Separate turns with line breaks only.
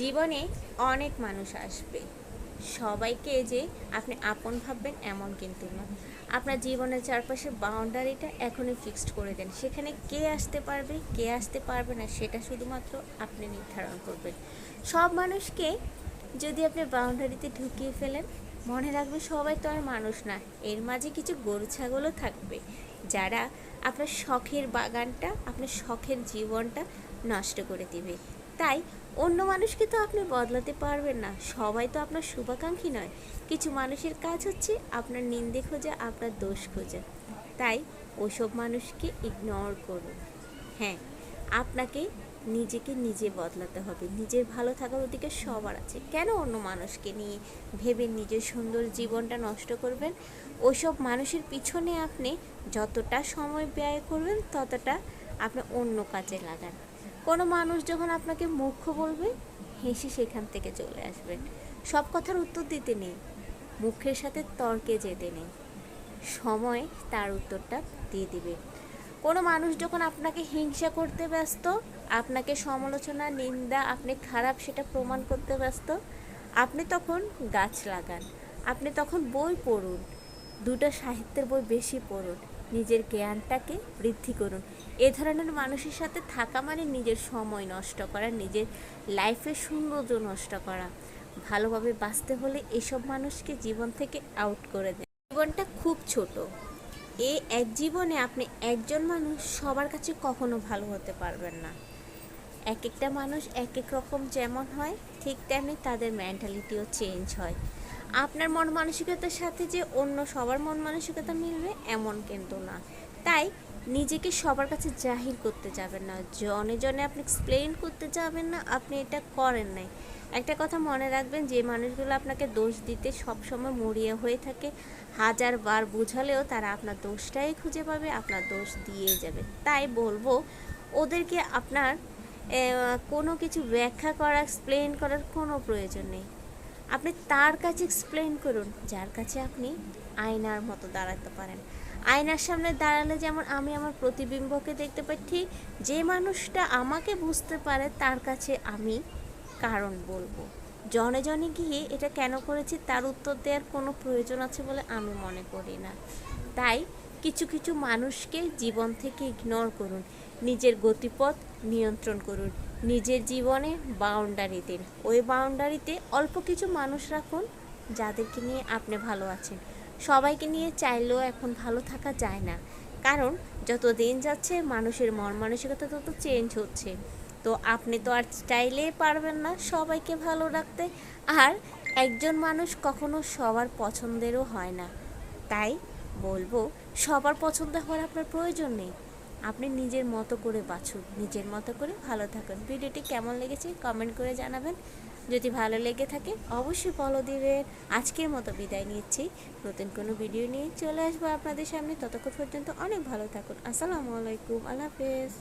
জীবনে অনেক মানুষ আসবে, সবাইকে যে আপনি আপন ভাববেন এমন কিন্তু না। আপনার জীবনের চারপাশের বাউন্ডারিটা এখনই ফিক্সড করে দেন। সেখানে কে আসতে পারবে, কে আসতে পারবে না, সেটা শুধুমাত্র আপনি নির্ধারণ করবেন। সব মানুষকে যদি আপনি বাউন্ডারিতে ঢুকিয়ে ফেলেন, মনে রাখবে সবাই তো আর মানুষ না। এর মাঝে কিছু গরু ছাগলও থাকবে, যারা আপনার শখের বাগানটা, আপনার শখের জীবনটা নষ্ট করে দিবে। তাই অন্য মানুষকে তো আপনি বদলাতে পারবেন না, সবাই তো আপনার শুভাকাঙ্ক্ষী নয়। কিছু মানুষের কাজ হচ্ছে আপনার নিন্দে খোঁজা, আপনার দোষ খোঁজা। তাই ওসব মানুষকে ইগনোর করুন। হ্যাঁ, আপনাকে নিজেকে নিজে বদলাতে হবে। নিজের ভালো থাকার অধিকার সবার আছে। কেন অন্য মানুষকে নিয়ে ভেবে নিজের সুন্দর জীবনটা নষ্ট করবেন? ওইসব মানুষের পিছনে আপনি যতটা সময় ব্যয় করবেন, ততটা আপনি অন্য কাজে লাগান। কোনো মানুষ যখন আপনাকে মূর্খ বলবে, হেসে সেখান থেকে চলে আসবেন। সব কথার উত্তর দিতে নেই, মুখের সাথে তর্কে যেতে নেই, সময় তার উত্তরটা দিয়ে দিবে। কোনো মানুষ যখন আপনাকে হিংসা করতে ব্যস্ত, আপনাকে সমালোচনা, নিন্দা, আপনি খারাপ সেটা প্রমাণ করতে ব্যস্ত, আপনি তখন গাছ লাগান, আপনি তখন বই পড়ুন, দুটো সাহিত্যের বই বেশি পড়ুন, নিজের জ্ঞানটাকে বৃদ্ধি করুন। এ ধরনের মানুষের সাথে থাকা মানে নিজের সময় নষ্ট করা, নিজের লাইফের সৌন্দর্য নষ্ট করা। ভালোভাবে বাঁচতে হলে এসব মানুষকে জীবন থেকে আউট করে দেন। জীবনটা খুব ছোট। এই এক জীবনে আপনি একজন মানুষ সবার কাছে কখনো ভালো হতে পারবেন না। এক একটা মানুষ এক এক রকম যেমন হয়, ঠিক তেমনি তাদের মেন্টালিটিও চেঞ্জ হয়। আপনার মন মানসিকতার সাথে যে অন্য সবার মন মানসিকতা মিলবে এমন কিন্তু না। তাই নিজেকে সবার কাছে জাহির করতে যাবেন না, জনে জনে আপনি এক্সপ্লেইন করতে যাবেন না আপনি এটা করেন নাই। একটা কথা মনে রাখবেন, যে মানুষগুলো আপনাকে দোষ দিতে সবসময় মরিয়া হয়ে থাকে, হাজার বার বুঝালেও তারা আপনার দোষটাই খুঁজে পাবে, আপনার দোষ দিয়ে যাবে। তাই বলবো, ওদেরকে আপনার কোনো কিছু ব্যাখ্যা করা, এক্সপ্লেন করার কোনো প্রয়োজন নেই। আপনি তার কাছে এক্সপ্লেন করুন যার কাছে আপনি আয়নার মতো দাঁড়াতে পারেন। আয়নার সামনে দাঁড়ালে যেমন আমি আমার প্রতিবিম্বকে দেখতে পাই, ঠিক যে মানুষটা আমাকে বুঝতে পারে তার কাছে আমি কারণ বলবো। জনে জনে গিয়ে এটা কেন করেছি তার উত্তর দেওয়ার কোনো প্রয়োজন আছে বলে আমি মনে করি না। তাই কিছু কিছু মানুষকে জীবন থেকে ইগনোর করুন, নিজের গতিপথ নিয়ন্ত্রণ করুন, নিজের জীবনে বাউন্ডারি দিন। ওই বাউন্ডারিতে অল্প কিছু মানুষ রাখুন যাদেরকে নিয়ে আপনি ভালো আছেন। সবাইকে নিয়ে চাইলেও এখন ভালো থাকা যায় না, কারণ যত দিন যাচ্ছে মানুষের মন মানসিকতা তত চেঞ্জ হচ্ছে। তো আপনি তো আর চাইলেই পারবেন না সবাইকে ভালো রাখতে। আর একজন মানুষ কখনো সবার পছন্দেরও হয় না। তাই বলবো, সবার পছন্দ হওয়ার আপনার প্রয়োজন নেই। আপনি নিজের মতো করে বাছুন, নিজের মতো করে ভালো থাকুন। ভিডিওটি কেমন লেগেছে কমেন্ট করে জানাবেন। যদি ভালো লেগে থাকে অবশ্যই ফলো দিবেন। আজকের মতো বিদায় নিচ্ছি, নতুন কোনো ভিডিও নিয়ে চলে আসবো আপনাদের সামনে। ততক্ষণ পর্যন্ত অনেক ভালো থাকুন। আসসালামু আলাইকুম, আল্লাহ হাফেজ।